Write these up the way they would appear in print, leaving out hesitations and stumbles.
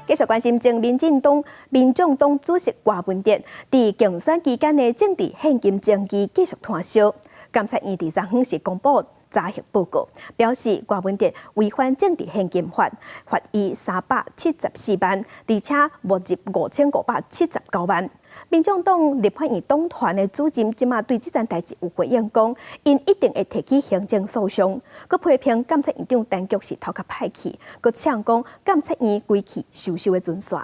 继续关心前民众党主席郭文哲伫竞选期间的政治现金争议继续摊烧。监察院伫昨昏时公布查核报告，表示郭文哲违反政治现金法，罚伊374万，而且没入5579万。民众党立法院党团的主任即马对这件代志有回应讲，因一定会提起行政诉讼。佮批评监察院长陈菊是头壳歹去，佮呛讲监察院规气收的准煞。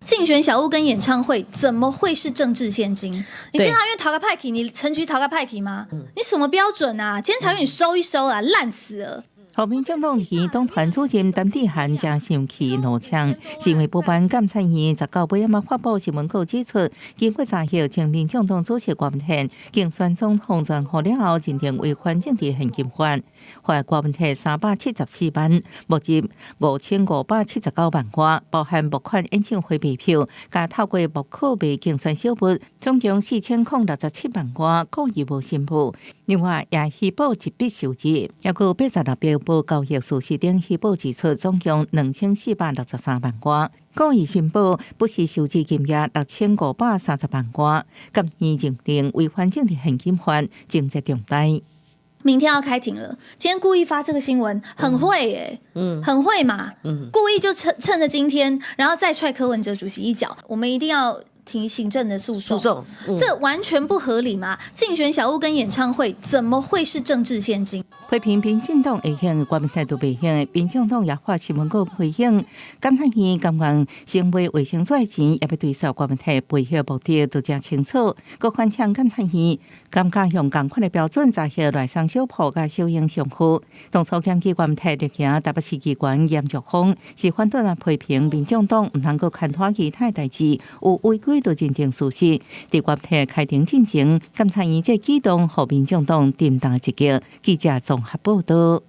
竞选小物跟演唱会怎么会是政治现金？你监察院讨个派系，你陈局讨个派系吗？你什么标准啊？监察院你收一收啦，烂死了。后民众党提党团主任陈志涵正生气怒呛，是因为补办监察院19尾仔发布新闻稿指出，经过查核，前民众党主席郭文哲竞选总统选后了后，认定违反政治现金法，罚郭文哲374万，没入5579万元，包含募款演唱会卖票，加透过募款卖竞选小物，总共4067万元，故意无申报。另外，也虚报一笔收入，也有86标报交易事实等虚报指出，总共2463万元。故意申报不是收支金额6530万元，监院认定违反政治现金法，情节重大。明天要开庭了，今天故意发这个新闻，很会耶，很会嘛，故意就趁着今天，然后再踹柯文哲主席一脚，我们一定要提行政的诉讼，这完全不合理嘛！竞选小物跟演唱会怎么会是政治现金？批评民进党会向国民态度未向，民进党也发新闻稿回应，监察院甘愿成为卫生纸钱，也要对照国民态背后目的都真清楚。各反呛监察院，甘加用同款的标准查核内商小铺甲小型商户。当初检举国民态立行台北市机关严菊峰是反对批评民进党唔能够牵拖其他代志，有违规就认定事实。伫国体开庭进前，监察院这举动，互民众党dem打一击。记者综合报道。